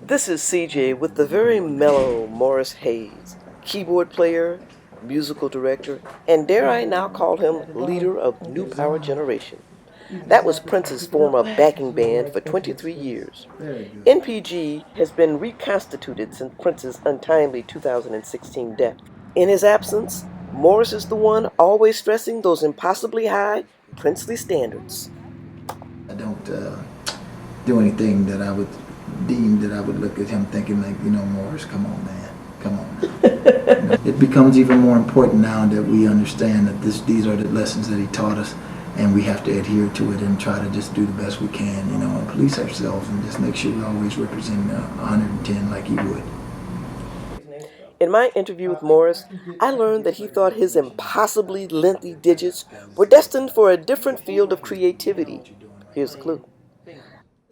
This is CJ with the very mellow Morris Hayes, keyboard player, musical director, and dare I now call him leader of New Power Generation. That was Prince's former backing band for 23 years. NPG has been reconstituted since Prince's untimely 2016 death. In his absence, Morris is the one always stressing those impossibly high princely standards. I don't do anything that I would deem that I would look at him thinking like, Morris, come on, man, come on. It becomes even more important now that we understand that these are the lessons that he taught us, and we have to adhere to it and try to just do the best we can, and police ourselves and just make sure we always represent 110 like he would. In my interview with Morris, I learned that he thought his impossibly lengthy digits were destined for a different field of creativity. Here's the clue.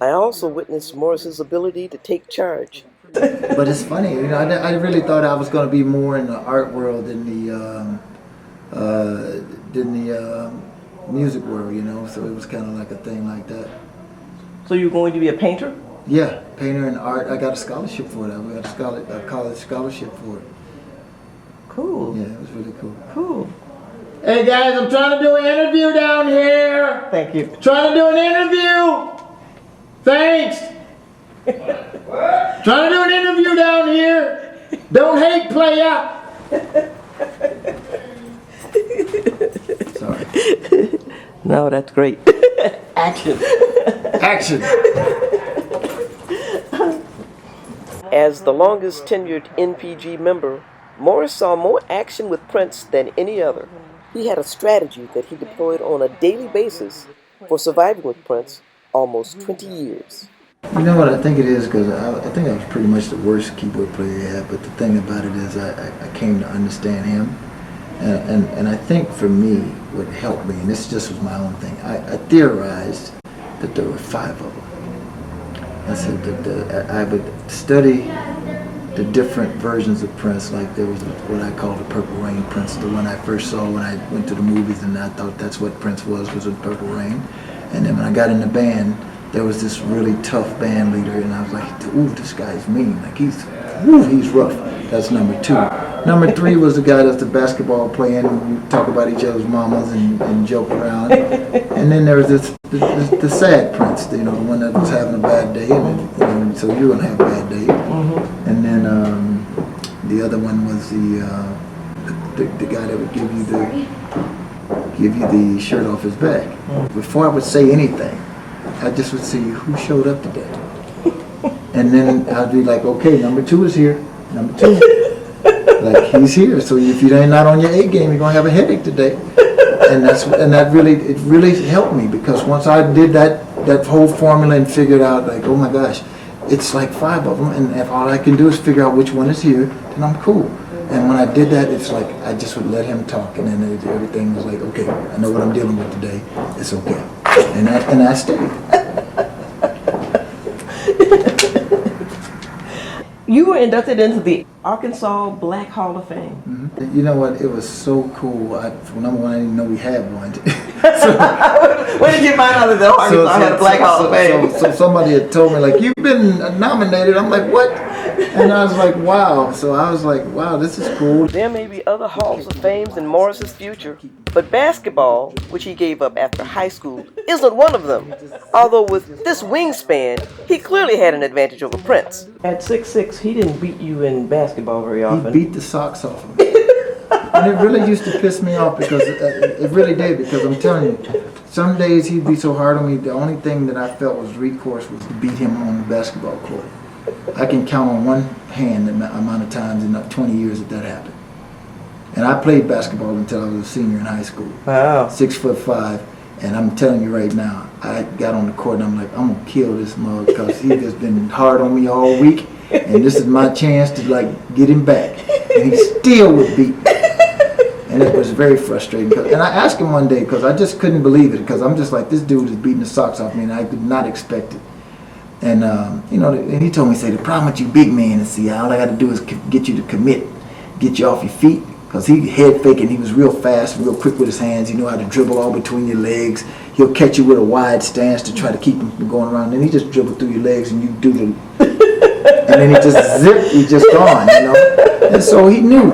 I also witnessed Morris's ability to take charge. But it's funny, I really thought I was going to be more in the art world than the music world, so it was kind of like a thing like that. So you're going to be a painter? Yeah, painter and art. I got a scholarship for it. I got a college scholarship for it. Cool. Yeah, it was really cool. Cool. Hey guys, I'm trying to do an interview down here. Thank you. Trying to do an interview. Thanks. What? Trying to do an interview down here. Don't hate, playa. Sorry. No, that's great. Action. Action. As the longest tenured NPG member, Morris saw more action with Prince than any other. He had a strategy that he deployed on a daily basis for surviving with Prince almost 20 years. You know what I think it is, because I think I was pretty much the worst keyboard player he had, but the thing about it is I came to understand him, and I think for me what helped me, and this just was my own thing, I theorized that there were 5 of them. I said that I would study the different versions of Prince, like there was what I call the Purple Rain Prince, the one I first saw when I went to the movies, and I thought that's what Prince was a Purple Rain. And then when I got in the band, there was this really tough band leader, and I was like, ooh, this guy's mean, like he's rough. That's number 2. Number 3 was the guy that's the basketball playing, and we talk about each other's mamas and joke around. And then there was the sad Prince, the one that was having a bad day, and so you're gonna have a bad day. Mm-hmm. And then the other one was the guy that would give you the shirt off his back. Mm-hmm. Before I would say anything, I just would see who showed up today. And then I'd be like, okay, number 2 is here. Number 2. Like, he's here. So if you're not on your A game, you're going to have a headache today. And that really helped me, because once I did that whole formula and figured out, like, oh my gosh, it's like 5 of them, and if all I can do is figure out which one is here, then I'm cool. And when I did that, it's like I just would let him talk, and then everything was like, okay, I know what I'm dealing with today. It's okay. And I stayed. You were inducted into the Arkansas Black Hall of Fame. Mm-hmm. You know what? It was so cool. For number one, I didn't know we had one. Where did you find out that the Arkansas had a Black Hall of Fame? So somebody had told me, like, you've been nominated. I'm like, what? And I was like, wow. So I was like, wow, this is cool. There may be other halls of fames in Morris's future, but basketball, which he gave up after high school, isn't one of them. Although with this wingspan, he clearly had an advantage over Prince. At 6'6", he didn't beat you in basketball very often. He beat the socks off of me. And it really used to piss me off, because it really did, because I'm telling you, some days he'd be so hard on me, the only thing that I felt was recourse was to beat him on the basketball court. I can count on one hand the amount of times in 20 years that happened. And I played basketball until I was a senior in high school. Wow. 6'5", and I'm telling you right now, I got on the court and I'm like, I'm gonna kill this mug, because he has been hard on me all week, and this is my chance to like get him back. And he still would beat me. And it was very frustrating. And I asked him one day, because I just couldn't believe it, because I'm just like, this dude is beating the socks off me, and I did not expect it. And and he told me, say, the problem with you big men is, see, all I got to do is get you to commit, get you off your feet, because he head faking. He was real fast, real quick with his hands. He knew how to dribble all between your legs. He'll catch you with a wide stance to try to keep him from going around. Then he just dribble through your legs, and you do the and then he just zipped, he just gone, you know. And so he knew.